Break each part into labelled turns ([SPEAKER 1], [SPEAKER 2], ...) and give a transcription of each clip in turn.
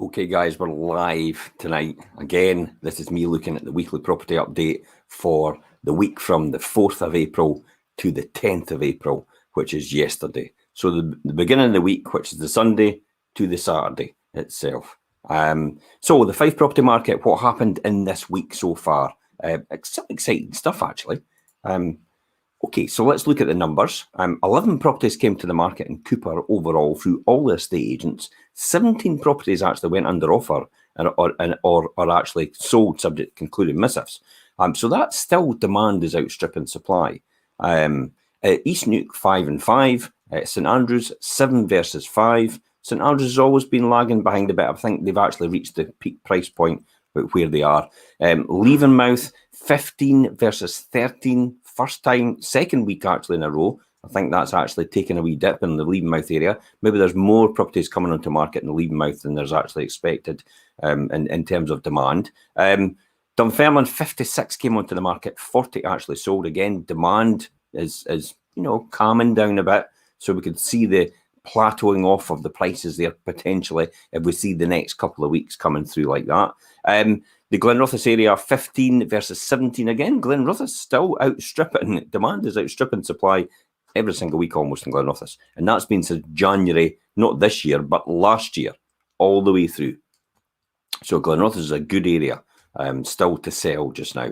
[SPEAKER 1] Okay, guys, we're live tonight. Again, this is me looking at the weekly property update for the week from the 4th of April to the 10th of April, which is yesterday. So the beginning of the week, which is the Sunday to the Saturday itself. So the Fife property market, what happened in this week so far? Some exciting stuff, actually. Okay, so let's look at the numbers. 11 properties came to the market in Cooper overall through all the estate agents. 17 properties actually went under offer or actually sold subject to concluding missives. So that still demand is outstripping supply. East Nuke 5 and 5, St Andrews 7 versus 5. St Andrews has always been lagging behind a bit. I think they've actually reached the peak price point where they are. Leavenmouth 15 versus 13. First time, second week actually in a row. I think that's actually taken a wee dip in the Leavenmouth area. Maybe there's more properties coming onto market in the Leavenmouth than there's actually expected in terms of demand. Dunfermline 56 came onto the market, 40 actually sold. Again, demand is calming down a bit, so we could see the plateauing off of the prices there potentially if we see the next couple of weeks coming through like that. The Glenrothes area, 15 versus 17. Again, Glenrothes still outstripping, demand is outstripping supply every single week almost in Glenrothes. And that's been since January, not this year, but last year, all the way through. So Glenrothes is a good area, still to sell just now.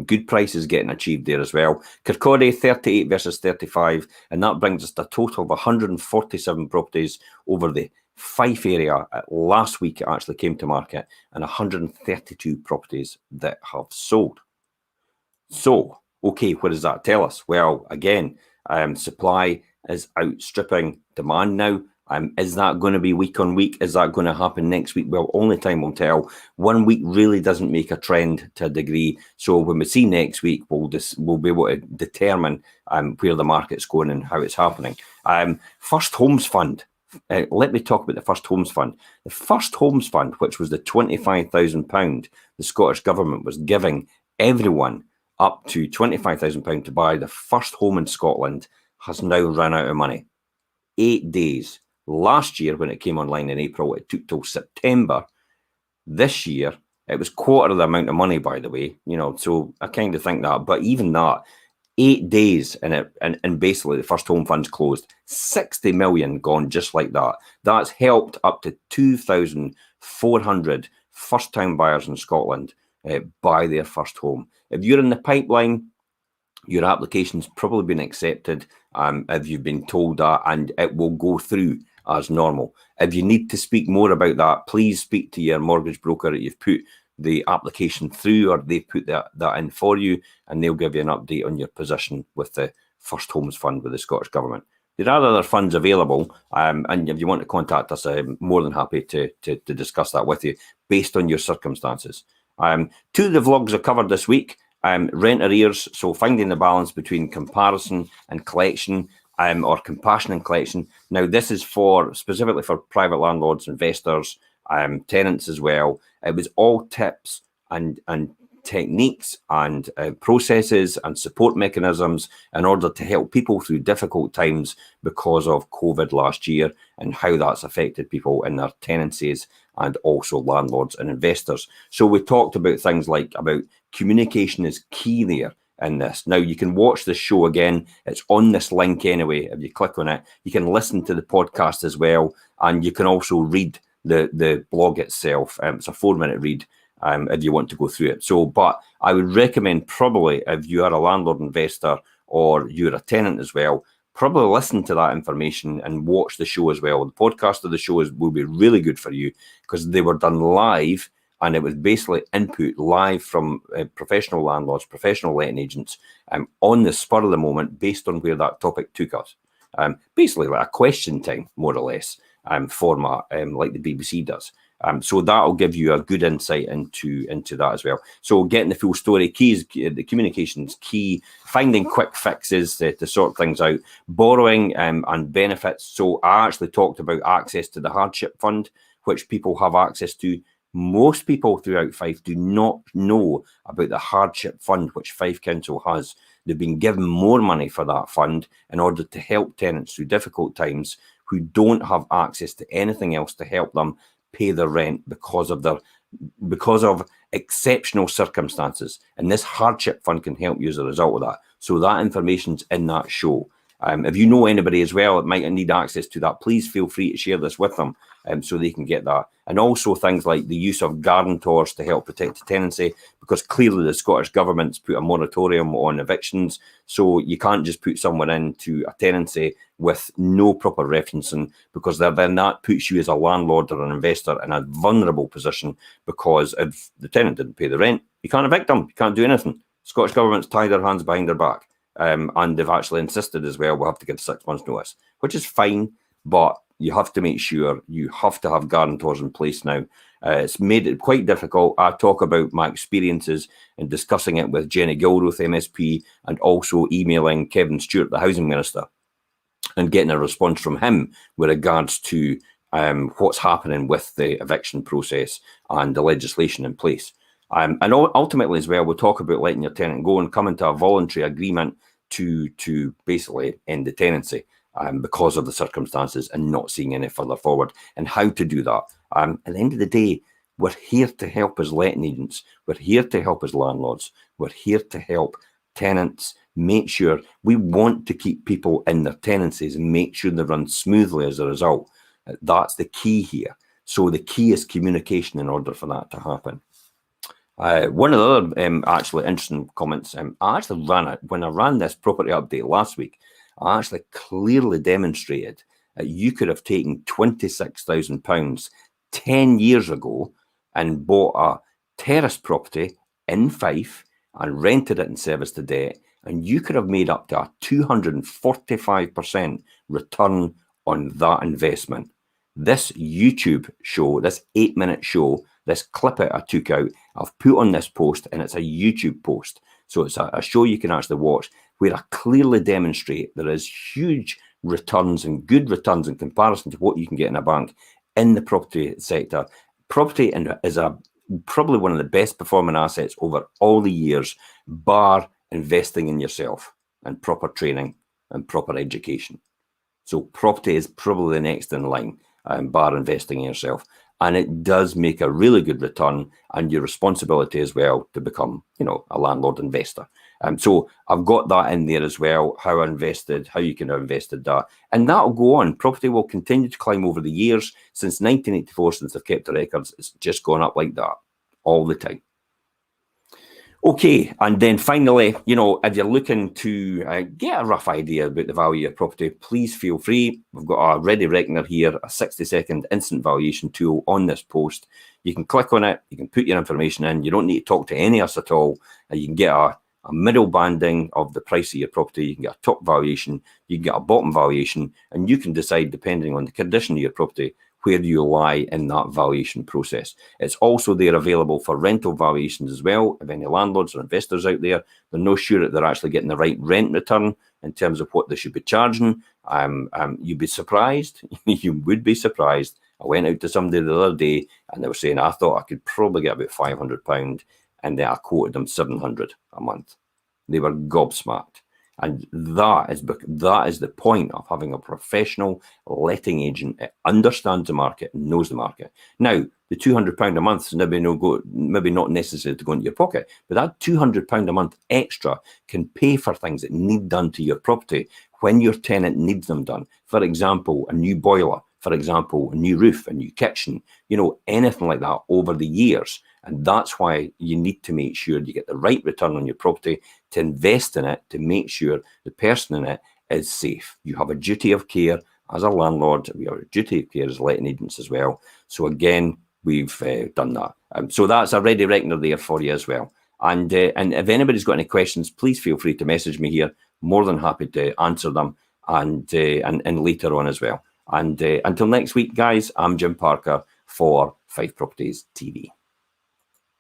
[SPEAKER 1] Good prices getting achieved there as well. Kirkcaldy, 38 versus 35. And that brings us to a total of 147 properties over the Fife area. Last week it actually came to market, and 132 properties that have sold. So, okay, what does that tell us? Well, again, supply is outstripping demand now. Is that going to be week on week? Is that going to happen next week? Well, only time will tell. 1 week really doesn't make a trend to a degree. So when we see next week, we'll be able to determine where the market's going and how it's happening. First Homes Fund. Let me talk about the First Homes Fund. The First Homes Fund, which was the £25,000 the Scottish Government was giving everyone up to £25,000 to buy the first home in Scotland, has now run out of money. 8 days. Last year, when it came online in April, it took till September. This year, it was quarter of the amount of money, by the way. So I kind of think that. But even that, 8 days and basically the First Home Fund's closed. 60 million gone just like that. That's helped up to 2,400 first-time buyers in Scotland buy their first home. If you're in the pipeline, your application's probably been accepted if you've been told that, and it will go through as normal. If you need to speak more about that, please speak to your mortgage broker that you've put the application through, or they put that in for you, and they'll give you an update on your position with the First Homes Fund with the Scottish Government. There are other funds available, and if you want to contact us, I'm more than happy to discuss that with you based on your circumstances. Two of the vlogs are covered this week. Rent arrears, so finding the balance between comparison and collection, or compassion and collection. Now, this is specifically for private landlords, investors, tenants as well. It was all tips and techniques and processes and support mechanisms in order to help people through difficult times because of COVID last year, and how that's affected people in their tenancies, and also landlords and investors. So we talked about things like about communication is key there in this. Now, you can watch this show again. It's on this link anyway. If you click on it, you can listen to the podcast as well, and you can also read the blog itself. It's a 4-minute read if you want to go through it. So, but I would recommend, probably if you are a landlord investor or you're a tenant as well, probably listen to that information and watch the show as well. The podcast of the show will be really good for you, because they were done live, and it was basically input live from professional landlords, professional letting agents, on the spur of the moment, based on where that topic took us. Basically like a question time, more or less, format, like the BBC does. So that'll give you a good insight into that as well. So getting the full story, keys, the communication's key, finding quick fixes to sort things out, borrowing and benefits. So I actually talked about access to the hardship fund, which people have access to. Most people throughout Fife do not know about the hardship fund, which Fife Council has. They've been given more money for that fund in order to help tenants through difficult times who don't have access to anything else to help them pay their rent because of exceptional circumstances. And this hardship fund can help you as a result of that. So that information's in that show. If you know anybody as well that might need access to that, please feel free to share this with them so they can get that. And also things like the use of guarantors to help protect the tenancy, because clearly the Scottish Government's put a moratorium on evictions. So you can't just put someone into a tenancy with no proper referencing, because then that puts you as a landlord or an investor in a vulnerable position, because if the tenant didn't pay the rent, you can't evict them, you can't do anything. Scottish Government's tied their hands behind their back. And they've actually insisted as well, we'll have to give 6 months notice, which is fine, but you have to make sure you have to have guarantors in place now. It's made it quite difficult. I talk about my experiences and discussing it with Jenny Gilruth, MSP, and also emailing Kevin Stewart, the Housing Minister, and getting a response from him with regards to what's happening with the eviction process and the legislation in place. And ultimately as well, we'll talk about letting your tenant go and come into a voluntary agreement to basically end the tenancy because of the circumstances and not seeing any further forward, and how to do that. At the end of the day, we're here to help as letting agents. We're here to help as landlords. We're here to help tenants make sure we want to keep people in their tenancies and make sure they run smoothly as a result. That's the key here. So the key is communication in order for that to happen. One of the other actually interesting comments, I actually ran it when I ran this property update last week. I actually clearly demonstrated that you could have taken £26,000 10 years ago and bought a terrace property in Fife and rented it and serviced the debt, and you could have made up to a 245% return on that investment. This YouTube show, this 8-minute show, this clip I took out, I've put on this post, and it's a YouTube post. So it's a show you can actually watch where I clearly demonstrate there is huge returns and good returns in comparison to what you can get in a bank in the property sector. Property is probably one of the best performing assets over all the years, bar investing in yourself and proper training and proper education. So property is probably the next in line, bar investing in yourself. And it does make a really good return, and your responsibility as well to become, a landlord investor. So I've got that in there as well, how I invested, how you can have invested that. And that'll go on. Property will continue to climb over the years. Since 1984, since I've kept the records, it's just gone up like that all the time. Okay, and then finally, if you're looking to get a rough idea about the value of your property, please feel free. We've got a ready reckoner here, a 60-second instant valuation tool on this post. You can click on it, you can put your information in, you don't need to talk to any of us at all. You can get a middle banding of the price of your property, you can get a top valuation, you can get a bottom valuation, and you can decide, depending on the condition of your property, where you lie in that valuation process. It's also there available for rental valuations as well. If any landlords or investors out there, they're not sure that they're actually getting the right rent return in terms of what they should be charging, you'd be surprised. You would be surprised. I went out to somebody the other day and they were saying, I thought I could probably get about £500, and then I quoted them £700 a month. They were gobsmacked. And that is the point of having a professional letting agent that understands the market and knows the market. Now, the £200 a month is maybe not necessary to go into your pocket, but that £200 a month extra can pay for things that need done to your property when your tenant needs them done. For example, a new boiler, for example, a new roof, a new kitchen, anything like that over the years. And that's why you need to make sure you get the right return on your property, to invest in it, to make sure the person in it is safe. You have a duty of care as a landlord. We have a duty of care as letting agents as well. So again, we've done that. So that's a ready reckoner there for you as well. And if anybody's got any questions, please feel free to message me here. More than happy to answer them and later on as well. And until next week, guys, I'm Jim Parker for Fife Properties TV.